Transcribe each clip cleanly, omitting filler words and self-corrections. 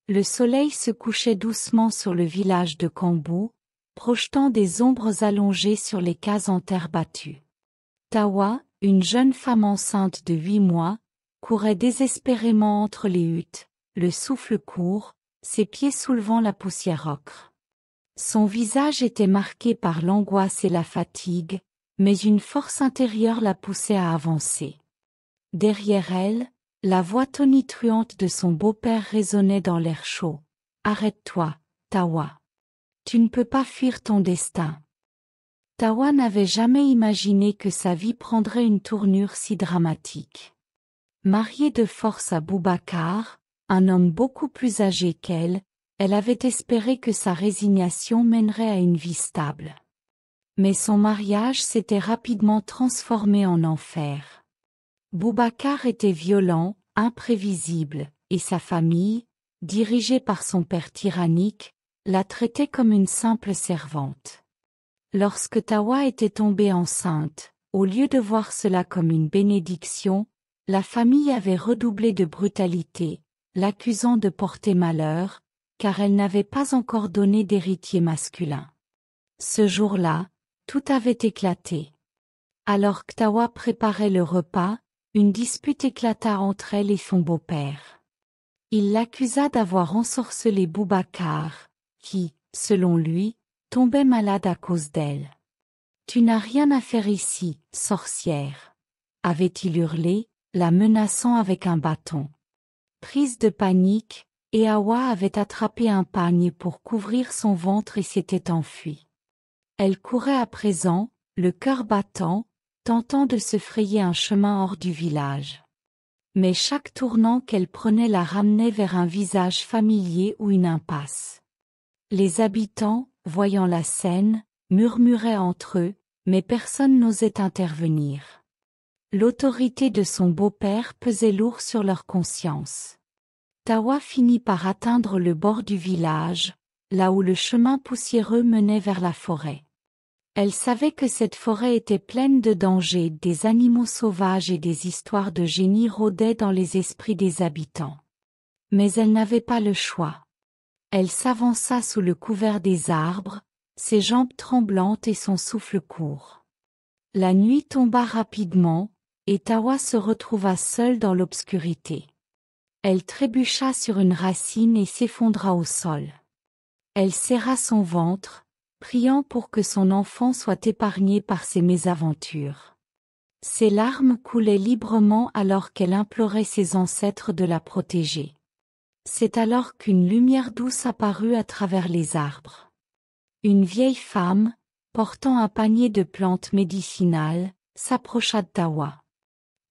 Le soleil se couchait doucement sur le village de Kambu, projetant des ombres allongées sur les cases en terre battue. Tawa, une jeune femme enceinte de 8 mois, courait désespérément entre les huttes, le souffle court, ses pieds soulevant la poussière ocre. Son visage était marqué par l'angoisse et la fatigue, mais une force intérieure la poussait à avancer. Derrière elle, la voix tonitruante de son beau-père résonnait dans l'air chaud. « Arrête-toi, Tawa. Tu ne peux pas fuir ton destin. » Tawa n'avait jamais imaginé que sa vie prendrait une tournure si dramatique. Mariée de force à Boubacar, un homme beaucoup plus âgé qu'elle, elle avait espéré que sa résignation mènerait à une vie stable. Mais son mariage s'était rapidement transformé en enfer. Boubacar était violent, imprévisible, et sa famille, dirigée par son père tyrannique, la traitait comme une simple servante. Lorsque Tawa était tombée enceinte, au lieu de voir cela comme une bénédiction, la famille avait redoublé de brutalité, l'accusant de porter malheur, car elle n'avait pas encore donné d'héritier masculin. Ce jour-là, tout avait éclaté. Alors que Tawa préparait le repas, une dispute éclata entre elle et son beau-père. Il l'accusa d'avoir ensorcelé Boubacar, qui, selon lui, tombait malade à cause d'elle. « Tu n'as rien à faire ici, sorcière !» avait-il hurlé, la menaçant avec un bâton. Prise de panique, Eawa avait attrapé un pagne pour couvrir son ventre et s'était enfuie. Elle courait à présent, le cœur battant, tentant de se frayer un chemin hors du village. Mais chaque tournant qu'elle prenait la ramenait vers un visage familier ou une impasse. Les habitants, voyant la scène, murmuraient entre eux, mais personne n'osait intervenir. L'autorité de son beau-père pesait lourd sur leur conscience. Tawa finit par atteindre le bord du village, là où le chemin poussiéreux menait vers la forêt. Elle savait que cette forêt était pleine de dangers, des animaux sauvages et des histoires de génies rôdaient dans les esprits des habitants. Mais elle n'avait pas le choix. Elle s'avança sous le couvert des arbres, ses jambes tremblantes et son souffle court. La nuit tomba rapidement, et Tawa se retrouva seule dans l'obscurité. Elle trébucha sur une racine et s'effondra au sol. Elle serra son ventre, priant pour que son enfant soit épargné par ses mésaventures. Ses larmes coulaient librement alors qu'elle implorait ses ancêtres de la protéger. C'est alors qu'une lumière douce apparut à travers les arbres. Une vieille femme, portant un panier de plantes médicinales, s'approcha de Tawa.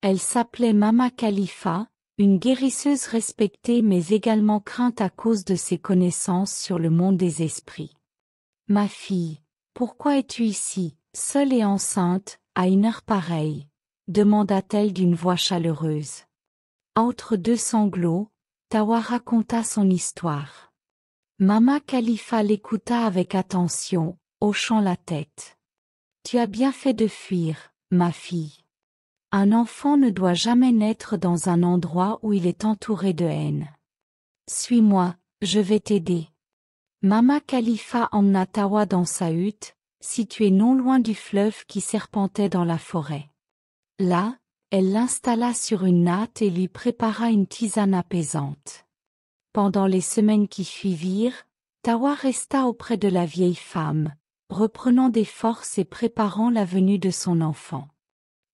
Elle s'appelait Mama Khalifa, une guérisseuse respectée mais également crainte à cause de ses connaissances sur le monde des esprits. « Ma fille, pourquoi es-tu ici, seule et enceinte, à une heure pareille ?» demanda-t-elle d'une voix chaleureuse. Entre deux sanglots, Tawa raconta son histoire. Mama Khalifa l'écouta avec attention, hochant la tête. « Tu as bien fait de fuir, ma fille. Un enfant ne doit jamais naître dans un endroit où il est entouré de haine. Suis-moi, je vais t'aider. » Mama Khalifa emmena Tawa dans sa hutte, située non loin du fleuve qui serpentait dans la forêt. Là, elle l'installa sur une natte et lui prépara une tisane apaisante. Pendant les semaines qui suivirent, Tawa resta auprès de la vieille femme, reprenant des forces et préparant la venue de son enfant.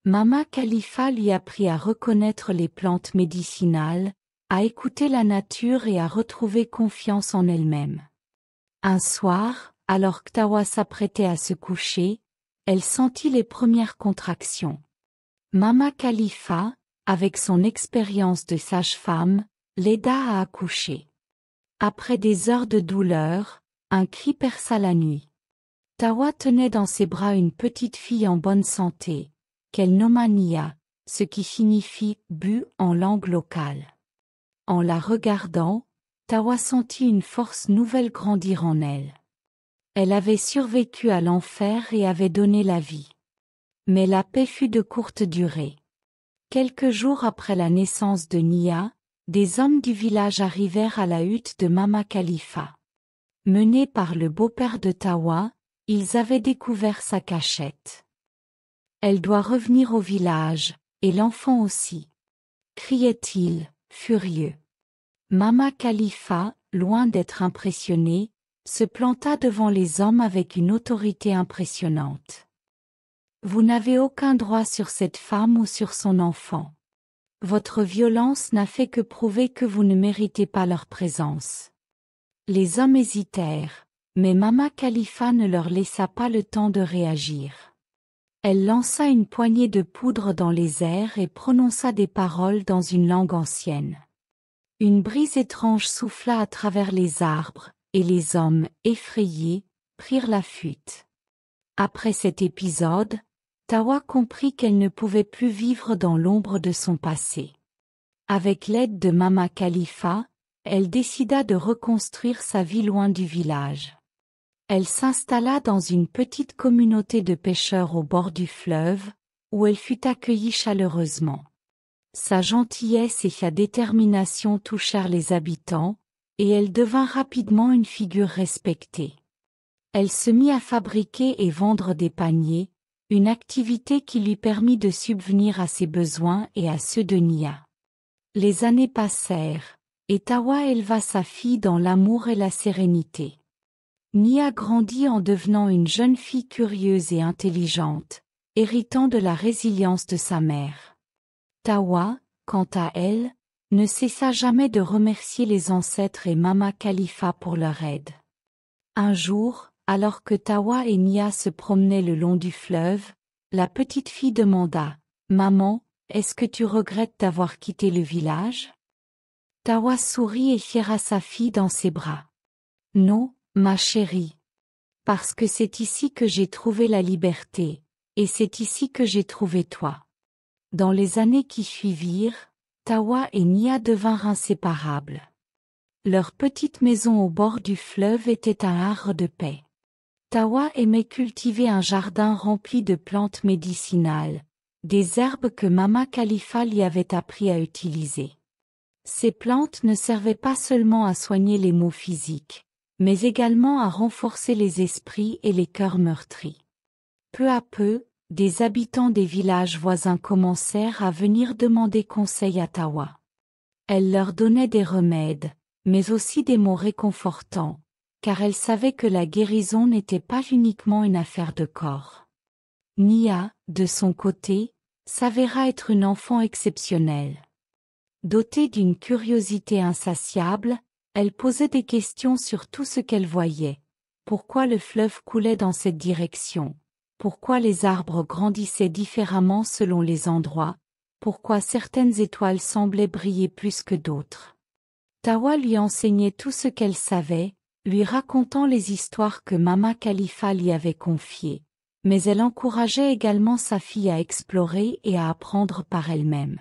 Mama Khalifa lui apprit à reconnaître les plantes médicinales, à écouter la nature et à retrouver confiance en elle-même. Un soir, alors que Tawa s'apprêtait à se coucher, elle sentit les premières contractions. Mama Khalifa, avec son expérience de sage-femme, l'aida à accoucher. Après des heures de douleur, un cri perça la nuit. Tawa tenait dans ses bras une petite fille en bonne santé, qu'elle nomma Nia, ce qui signifie « bu » en langue locale. En la regardant, Tawa sentit une force nouvelle grandir en elle. Elle avait survécu à l'enfer et avait donné la vie. Mais la paix fut de courte durée. Quelques jours après la naissance de Nia, des hommes du village arrivèrent à la hutte de Mama Khalifa. Menés par le beau-père de Tawa, ils avaient découvert sa cachette. Elle doit revenir au village, et l'enfant aussi, criait-il, furieux. Mama Khalifa, loin d'être impressionnée, se planta devant les hommes avec une autorité impressionnante. Vous n'avez aucun droit sur cette femme ou sur son enfant. Votre violence n'a fait que prouver que vous ne méritez pas leur présence. Les hommes hésitèrent, mais Mama Khalifa ne leur laissa pas le temps de réagir. Elle lança une poignée de poudre dans les airs et prononça des paroles dans une langue ancienne. Une brise étrange souffla à travers les arbres, et les hommes, effrayés, prirent la fuite. Après cet épisode, Tawa comprit qu'elle ne pouvait plus vivre dans l'ombre de son passé. Avec l'aide de Mama Khalifa, elle décida de reconstruire sa vie loin du village. Elle s'installa dans une petite communauté de pêcheurs au bord du fleuve, où elle fut accueillie chaleureusement. Sa gentillesse et sa détermination touchèrent les habitants, et elle devint rapidement une figure respectée. Elle se mit à fabriquer et vendre des paniers, une activité qui lui permit de subvenir à ses besoins et à ceux de Nia. Les années passèrent, et Tawa éleva sa fille dans l'amour et la sérénité. Nia grandit en devenant une jeune fille curieuse et intelligente, héritant de la résilience de sa mère. Tawa, quant à elle, ne cessa jamais de remercier les ancêtres et Mama Khalifa pour leur aide. Un jour, alors que Tawa et Nia se promenaient le long du fleuve, la petite fille demanda « Maman, est-ce que tu regrettes d'avoir quitté le village ?» Tawa sourit et serra sa fille dans ses bras. « Non, ma chérie. Parce que c'est ici que j'ai trouvé la liberté, et c'est ici que j'ai trouvé toi. » Dans les années qui suivirent, Tawa et Nia devinrent inséparables. Leur petite maison au bord du fleuve était un havre de paix. Tawa aimait cultiver un jardin rempli de plantes médicinales, des herbes que Mama Khalifa lui avait appris à utiliser. Ces plantes ne servaient pas seulement à soigner les maux physiques, mais également à renforcer les esprits et les cœurs meurtris. Peu à peu, des habitants des villages voisins commencèrent à venir demander conseil à Tawa. Elle leur donnait des remèdes, mais aussi des mots réconfortants, car elle savait que la guérison n'était pas uniquement une affaire de corps. Nia, de son côté, s'avéra être une enfant exceptionnelle. Dotée d'une curiosité insatiable, elle posait des questions sur tout ce qu'elle voyait. Pourquoi le fleuve coulait dans cette direction? Pourquoi les arbres grandissaient différemment selon les endroits? Pourquoi certaines étoiles semblaient briller plus que d'autres? Tawa lui enseignait tout ce qu'elle savait, lui racontant les histoires que Mama Khalifa lui avait confiées, mais elle encourageait également sa fille à explorer et à apprendre par elle-même.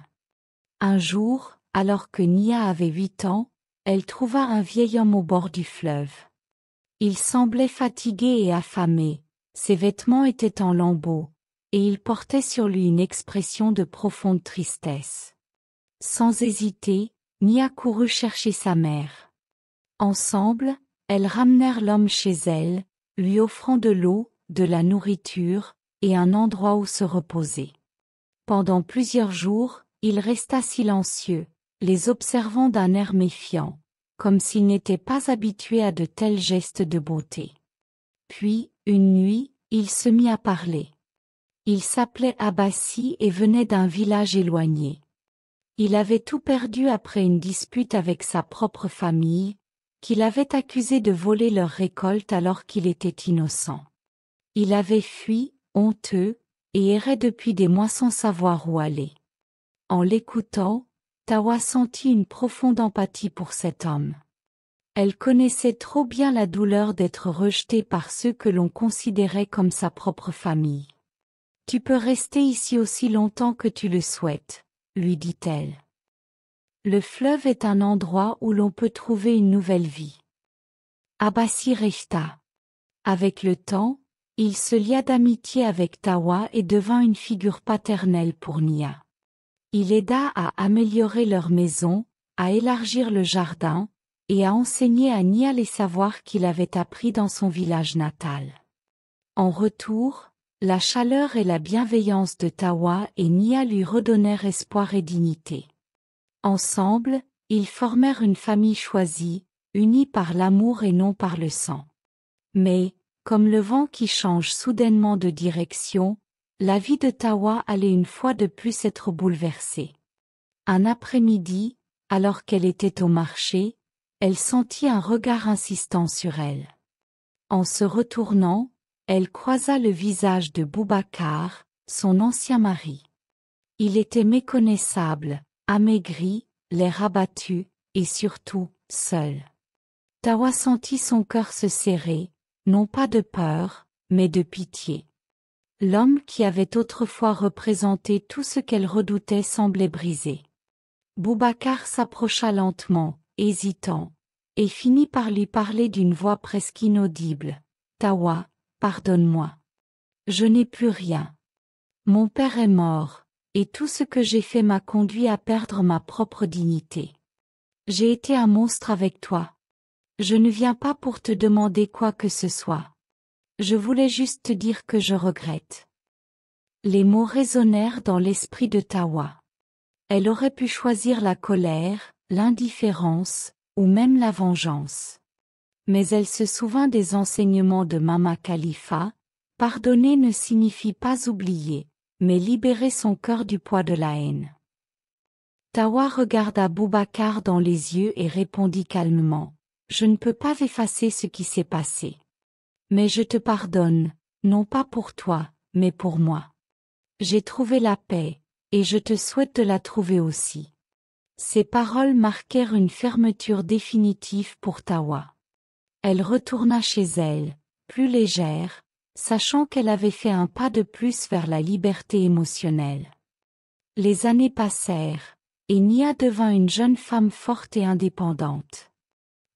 Un jour, alors que Nia avait 8 ans, elle trouva un vieil homme au bord du fleuve. Il semblait fatigué et affamé, ses vêtements étaient en lambeaux, et il portait sur lui une expression de profonde tristesse. Sans hésiter, Nia courut chercher sa mère. Ensemble, elles ramenèrent l'homme chez elle, lui offrant de l'eau, de la nourriture, et un endroit où se reposer. Pendant plusieurs jours, il resta silencieux, les observant d'un air méfiant, comme s'il n'était pas habitué à de tels gestes de beauté. Puis, une nuit, il se mit à parler. Il s'appelait Abbasi et venait d'un village éloigné. Il avait tout perdu après une dispute avec sa propre famille, qu'il avait accusé de voler leur récolte alors qu'il était innocent. Il avait fui, honteux, et errait depuis des mois sans savoir où aller. En l'écoutant, Tawa sentit une profonde empathie pour cet homme. Elle connaissait trop bien la douleur d'être rejetée par ceux que l'on considérait comme sa propre famille. « Tu peux rester ici aussi longtemps que tu le souhaites, » lui dit-elle. Le fleuve est un endroit où l'on peut trouver une nouvelle vie. Abbasi resta. Avec le temps, il se lia d'amitié avec Tawa et devint une figure paternelle pour Nia. Il aida à améliorer leur maison, à élargir le jardin, et à enseigner à Nia les savoirs qu'il avait appris dans son village natal. En retour, la chaleur et la bienveillance de Tawa et Nia lui redonnèrent espoir et dignité. Ensemble, ils formèrent une famille choisie, unie par l'amour et non par le sang. Mais, comme le vent qui change soudainement de direction, la vie de Tawa allait une fois de plus être bouleversée. Un après-midi, alors qu'elle était au marché, elle sentit un regard insistant sur elle. En se retournant, elle croisa le visage de Boubacar, son ancien mari. Il était méconnaissable, amaigri, l'air abattu, et surtout, seul. Tawa sentit son cœur se serrer, non pas de peur, mais de pitié. L'homme qui avait autrefois représenté tout ce qu'elle redoutait semblait brisé. Boubacar s'approcha lentement, hésitant, et finit par lui parler d'une voix presque inaudible. « Tawa, pardonne-moi. Je n'ai plus rien. Mon père est mort, et tout ce que j'ai fait m'a conduit à perdre ma propre dignité. J'ai été un monstre avec toi. Je ne viens pas pour te demander quoi que ce soit. Je voulais juste te dire que je regrette. » Les mots résonnèrent dans l'esprit de Tawa. Elle aurait pu choisir la colère, l'indifférence, ou même la vengeance. Mais elle se souvint des enseignements de Mama Khalifa. Pardonner ne signifie pas oublier, mais libérer son cœur du poids de la haine. Tawa regarda Boubacar dans les yeux et répondit calmement. « Je ne peux pas effacer ce qui s'est passé. Mais je te pardonne, non pas pour toi, mais pour moi. J'ai trouvé la paix, et je te souhaite de la trouver aussi. » Ces paroles marquèrent une fermeture définitive pour Tawa. Elle retourna chez elle, plus légère, sachant qu'elle avait fait un pas de plus vers la liberté émotionnelle. Les années passèrent, et Nia devint une jeune femme forte et indépendante.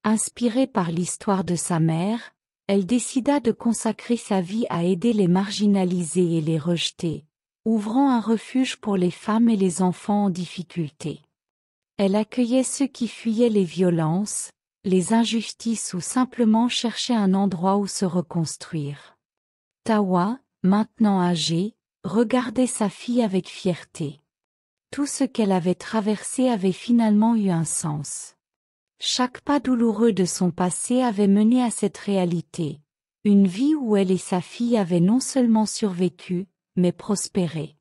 Inspirée par l'histoire de sa mère, elle décida de consacrer sa vie à aider les marginalisés et les rejetés, ouvrant un refuge pour les femmes et les enfants en difficulté. Elle accueillait ceux qui fuyaient les violences, les injustices ou simplement cherchaient un endroit où se reconstruire. Tawa, maintenant âgée, regardait sa fille avec fierté. Tout ce qu'elle avait traversé avait finalement eu un sens. Chaque pas douloureux de son passé avait mené à cette réalité, une vie où elle et sa fille avaient non seulement survécu, mais prospéré.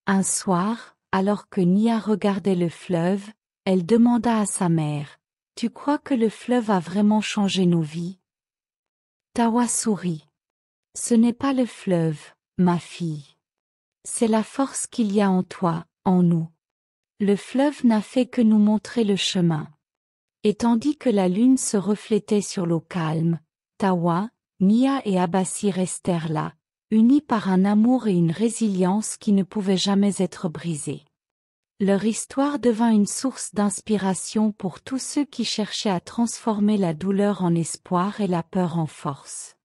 Un soir, alors que Nia regardait le fleuve, elle demanda à sa mère, « Tu crois que le fleuve a vraiment changé nos vies ?» Tawa sourit. « Ce n'est pas le fleuve, ma fille. C'est la force qu'il y a en toi, en nous. Le fleuve n'a fait que nous montrer le chemin. » Et tandis que la lune se reflétait sur l'eau calme, Tawa, Nia et Abassi restèrent là, unis par un amour et une résilience qui ne pouvaient jamais être brisés. Leur histoire devint une source d'inspiration pour tous ceux qui cherchaient à transformer la douleur en espoir et la peur en force.